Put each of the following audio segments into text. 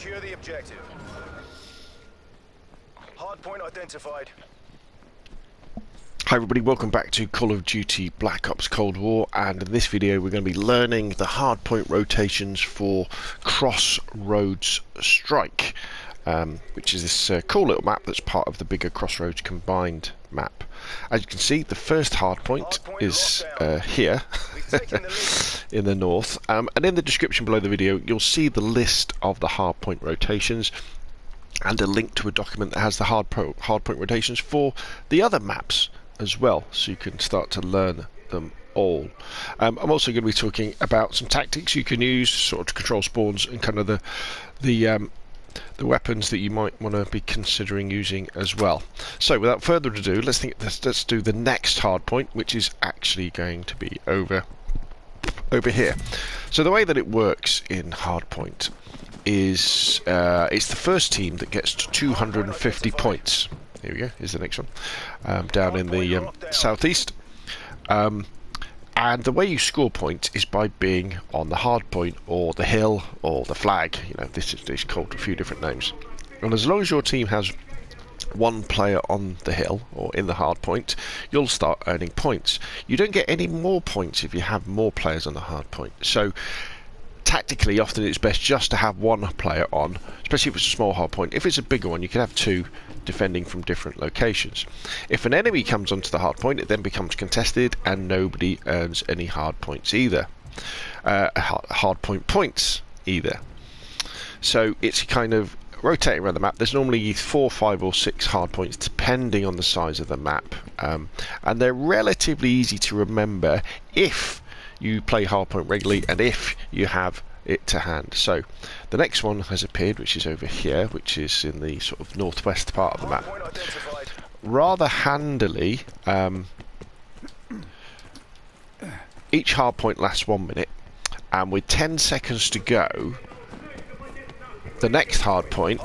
Secure the objective. Hardpoint identified. Hi everybody, welcome back to Call of Duty Black Ops Cold War, and in this video we're going to be learning the hardpoint rotations for Crossroads Strike, which is this cool little map that's part of the bigger Crossroads combined map. As you can see, the first hardpoint is here in the north, and in the description below the video you'll see the list of the hardpoint rotations and a link to a document that has the hardpoint rotations for the other maps as well, so you can start to learn them all. I'm also going to be talking about some tactics you can use sort of to control spawns and kind of the weapons that you might want to be considering using as well. So without further ado, let's do the next hardpoint, which is actually going to be over here. So the way that it works in hardpoint is it's the first team that gets to 250 points. Here we go, here's the next one, down in the southeast. And the way you score points is by being on the hard point or the hill or the flag. You know, this is called a few different names. And as long as your team has one player on the hill or in the hard point, you'll start earning points. You don't get any more points if you have more players on the hard point. So tactically, often it's best just to have one player on, especially if it's a small hard point. If it's a bigger one, you can have two defending from different locations. If an enemy comes onto the hard point, it then becomes contested and nobody earns any hard points either. Hard point points either. So it's kind of rotating around the map. There's normally 4, 5 or 6 hard points depending on the size of the map, and they're relatively easy to remember if you play hardpoint regularly and if you have it to hand. So the next one has appeared, which is over here, which is in the sort of northwest part of the map. Rather handily, each hardpoint lasts 1 minute, and with 10 seconds to go, the next hardpoint.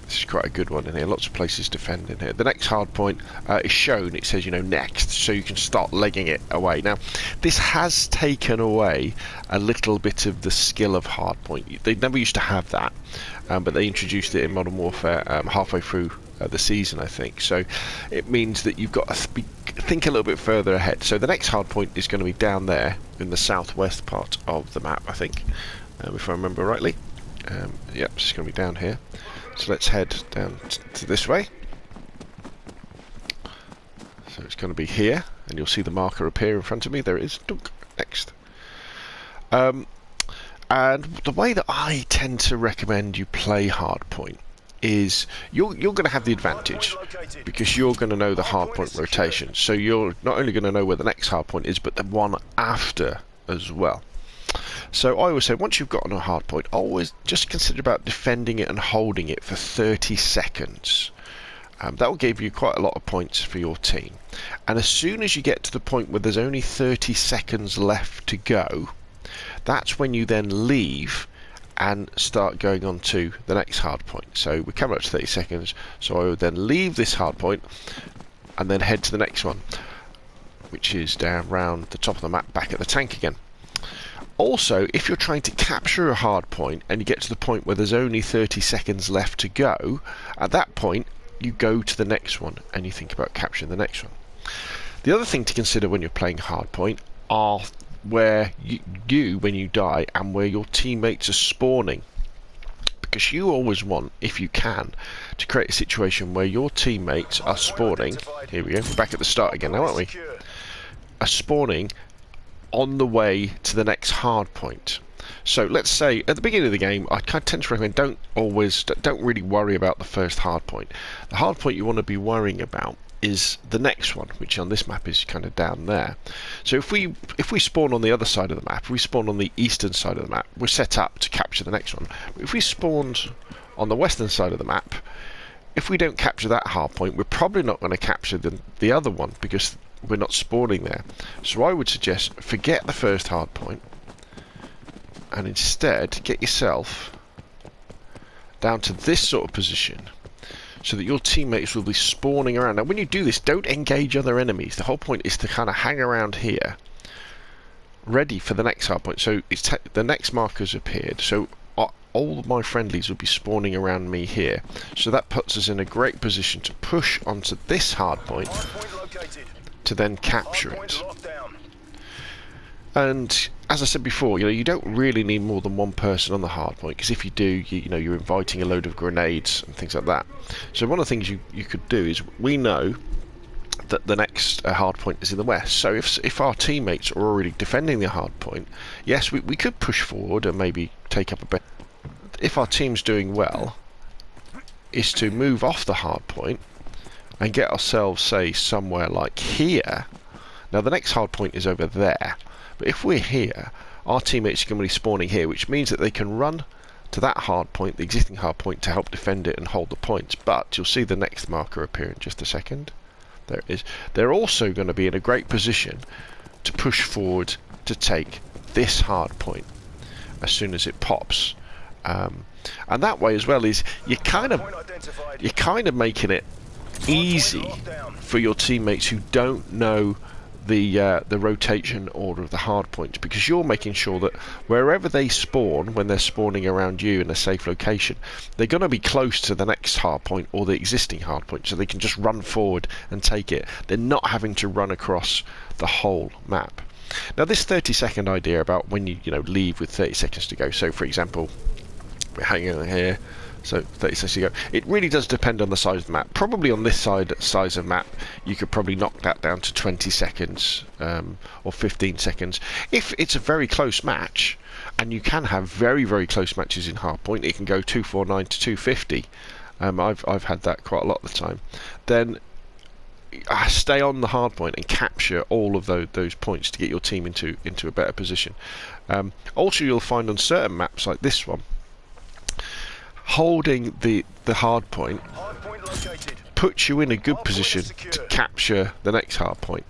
This is quite a good one in here. Lots of places defend in here. The next hard point is shown. It says, you know, next, so you can start legging it away. Now, this has taken away a little bit of the skill of hard point. They never used to have that, but they introduced it in Modern Warfare halfway through the season, I think. So it means that you've got to think a little bit further ahead. So the next hard point is going to be down there in the southwest part of the map, I think, if I remember rightly. Yep, it's going to be down here. So let's head down to this way. So it's going to be here, and you'll see the marker appear in front of me. There it is. Dunk. Next. And the way that I tend to recommend you play hardpoint is you're going to have the advantage because you're going to know the hardpoint rotation. So you're not only going to know where the next hardpoint is, but the one after as well. So I always say, once you've gotten a hard point, always just consider about defending it and holding it for 30 seconds. That will give you quite a lot of points for your team. And as soon as you get to the point where there's only 30 seconds left to go, that's when you then leave and start going on to the next hard point. So we're coming up to 30 seconds, so I would then leave this hard point and then head to the next one, which is down round the top of the map, back at the tank again. Also, if you're trying to capture a hard point and you get to the point where there's only 30 seconds left to go, at that point you go to the next one and you think about capturing the next one. The other thing to consider when you're playing hardpoint are where you when you die, and where your teammates are spawning. Because you always want, if you can, to create a situation where your teammates are spawning. Here we go, we're back at the start again now, aren't we? Are spawning on the way to the next hard point. So let's say at the beginning of the game, I tend to recommend don't really worry about the first hard point. The hard point you want to be worrying about is the next one, which on this map is kind of down there. So if we spawn on the other side of the map, if we spawn on the eastern side of the map, we're set up to capture the next one. But if we spawned on the western side of the map, if we don't capture that hard point, we're probably not going to capture the other one because we're not spawning there. So I would suggest forget the first hard point and instead get yourself down to this sort of position so that your teammates will be spawning around. Now when you do this, don't engage other enemies. The whole point is to kind of hang around here ready for the next hard point. So it's the next marker's appeared, so all of my friendlies will be spawning around me here. So that puts us in a great position to push onto this hardpoint Hardpoint located. to then capture Hardpoint it. locked down. And as I said before, you don't really need more than one person on the hardpoint, because if you do, you're inviting a load of grenades and things like that. So one of the things you could do is, we know that the next hardpoint is in the west. So if our teammates are already defending the hardpoint, yes, we could push forward and maybe take up a bit. If our team's doing well, is to move off the hardpoint and get ourselves, say, somewhere like here. Now the next hardpoint is over there. But if we're here, our teammates are going to be spawning here, which means that they can run to that hard point, the existing hard point, to help defend it and hold the points. But you'll see the next marker appear in just a second. There it is. They're also going to be in a great position to push forward to take this hard point as soon as it pops. And that way as well is you're kind of making it easy for your teammates who don't know the rotation order of the hard points, because you're making sure that wherever they spawn, when they're spawning around you in a safe location, they're going to be close to the next hard point or the existing hard point, so they can just run forward and take it. They're not having to run across the whole map. Now this 30-second idea about when you leave with 30 seconds to go, so for example we're hanging on here, so 30 seconds to go. It really does depend on the size of the map. Probably on this size of map, you could probably knock that down to 20 seconds or 15 seconds. If it's a very close match, and you can have very, very close matches in Hardpoint, it can go 249 to 250. I've had that quite a lot of the time. Then stay on the hardpoint and capture all of those points to get your team into a better position. Also, you'll find on certain maps like this one, holding the hard point puts you in a good position to capture the next hard point.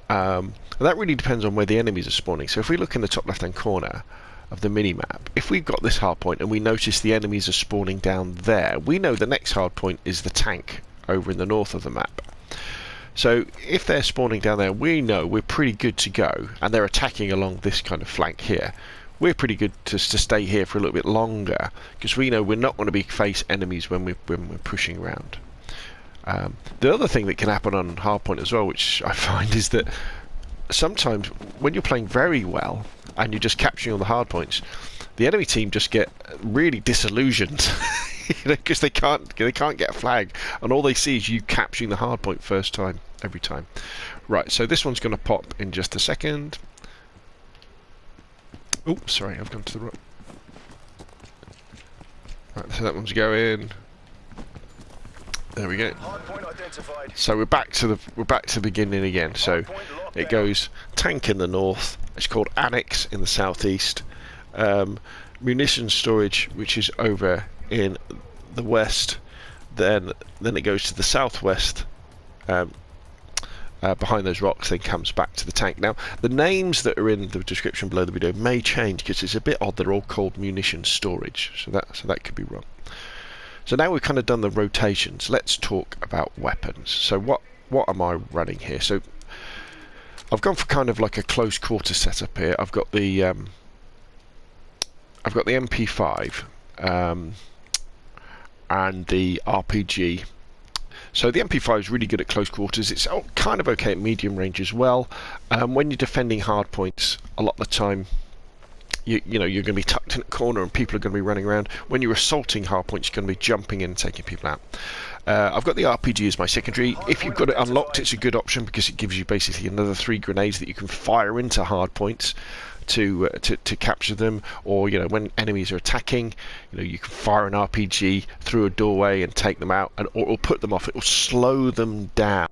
That really depends on where the enemies are spawning. So if we look in the top left hand corner of the mini map, if we've got this hard point and we notice the enemies are spawning down there, we know the next hard point is the tank over in the north of the map. So if they're spawning down there, we know we're pretty good to go, and they're attacking along this kind of flank here. We're pretty good to stay here for a little bit longer, because we know we're not going to face enemies when we're pushing around. The other thing that can happen on Hardpoint as well, which I find, is that sometimes when you're playing very well and you're just capturing all the hard points, the enemy team just get really disillusioned, because they can't get a flag, and all they see is you capturing the hard point first time every time. Right, so this one's going to pop in just a second. Oh, sorry, I've gone to the right. Right, so that one's going. There we go. So we're back to the beginning again. So it goes tank in the north. It's called Annex in the southeast. Munitions Storage, which is over in the west. Then it goes to the southwest. Behind those rocks, then comes back to the tank. Now, the names that are in the description below the video may change, because it's a bit odd. They're all called Munitions Storage, so that could be wrong. So now we've kind of done the rotations. Let's talk about weapons. So what am I running here? So I've gone for kind of like a close quarter setup here. I've got the MP5 and the RPG. So the MP5 is really good at close quarters. It's kind of okay at medium range as well. When you're defending hard points, a lot of the time, you're going to be tucked in a corner and people are going to be running around. When you're assaulting hard points, you're going to be jumping in and taking people out. I've got the RPG as my secondary. If you've got it unlocked, it's a good option, because it gives you basically another 3 grenades that you can fire into hard points to capture them, or when enemies are attacking, you can fire an RPG through a doorway and take them out, or it'll put them off. It will slow them down,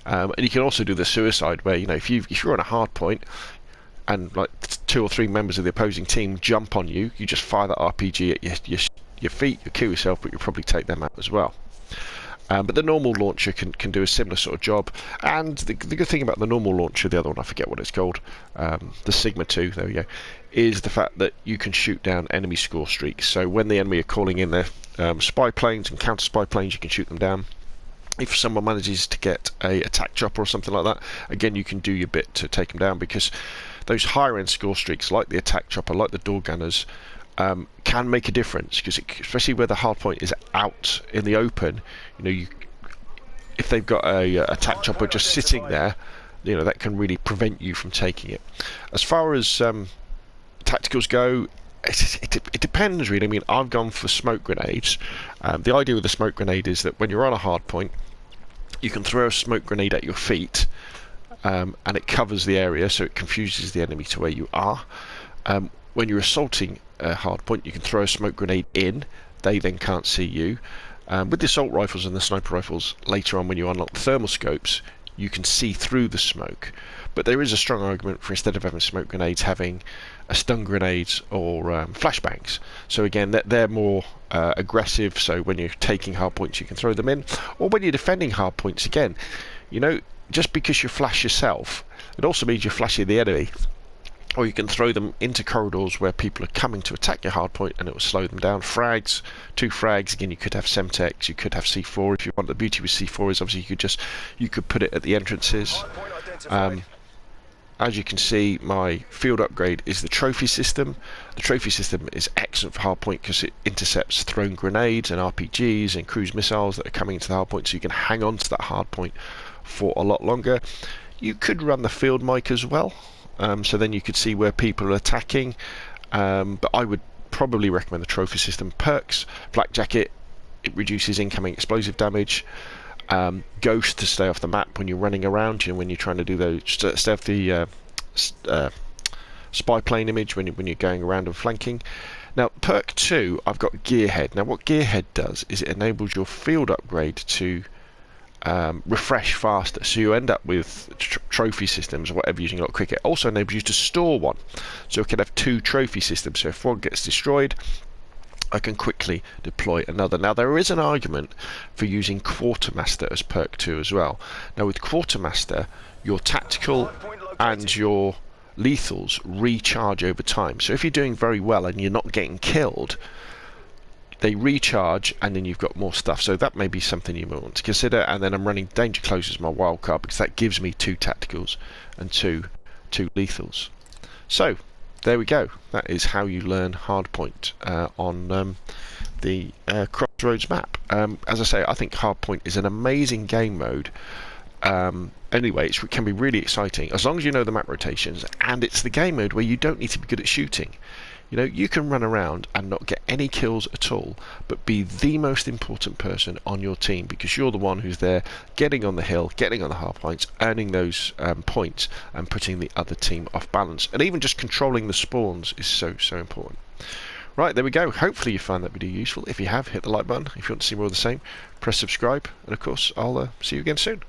and you can also do the suicide, where if you're on a hard point and like 2 or 3 members of the opposing team jump on you, you just fire that RPG at your feet. You'll kill yourself, but you'll probably take them out as well. But the normal launcher can do a similar sort of job. And the good thing about the normal launcher, the other one, I forget what it's called, the Sigma 2, there we go, is the fact that you can shoot down enemy score streaks. So when the enemy are calling in their spy planes and counter spy planes, you can shoot them down. If someone manages to get a attack chopper or something like that, again, you can do your bit to take them down, because those higher end score streaks, like the attack chopper, like the door gunners, can make a difference, because especially where the hard point is out in the open, if they've got a attack chopper just sitting there, that can really prevent you from taking it. As far as tacticals go, it depends really. I mean, I've gone for smoke grenades. The idea with the smoke grenade is that when you're on a hard point, you can throw a smoke grenade at your feet, and it covers the area, so it confuses the enemy to where you are. When you're assaulting a hard point, you can throw a smoke grenade in. They then can't see you. With the assault rifles and the sniper rifles, later on when you unlock the thermal scopes, you can see through the smoke. But there is a strong argument for, instead of having smoke grenades, having a stun grenades or flashbangs. So again, they're more aggressive, so when you're taking hard points you can throw them in. Or when you're defending hard points, again, just because you flash yourself, it also means you're flashing the enemy. Or you can throw them into corridors where people are coming to attack your hardpoint, and it will slow them down. Frags, 2 frags. Again, you could have Semtex, you could have C4 if you want. The beauty with C4 is obviously you could put it at the entrances. As you can see, my field upgrade is the trophy system. The trophy system is excellent for hardpoint because it intercepts thrown grenades and RPGs and cruise missiles that are coming into the hardpoint, so you can hang on to that hardpoint for a lot longer. You could run the field mic as well. So then you could see where people are attacking, but I would probably recommend the trophy system. Perks, Black Jacket, it reduces incoming explosive damage. Ghost to stay off the map when you're running around, when you're trying to do those, stay off the spy plane image when you're going around and flanking. Now Perk 2, I've got Gearhead. Now what Gearhead does is it enables your field upgrade to refresh faster, so you end up with trophy systems or whatever using a lot quicker. It also enables you to store one, so it can have 2 trophy systems, so if one gets destroyed I can quickly deploy another. Now there is an argument for using Quartermaster as Perk 2 as well. Now with Quartermaster, your tactical and your lethals recharge over time, so if you're doing very well and you're not getting killed, they recharge and then you've got more stuff. So that may be something you might want to consider. And then I'm running Danger Close as my wild card because that gives me 2 tacticals and 2 lethals. So there we go. That is how you learn Hardpoint on the Crossroads map. As I say, I think Hardpoint is an amazing game mode. Anyway, it can be really exciting as long as you know the map rotations, and it's the game mode where you don't need to be good at shooting. You can run around and not get any kills at all, but be the most important person on your team because you're the one who's there getting on the hill, getting on the hard points, earning those points and putting the other team off balance. And even just controlling the spawns is so important. Right, there we go. Hopefully you found that video useful. If you have, hit the like button. If you want to see more of the same, press subscribe. And of course, I'll see you again soon.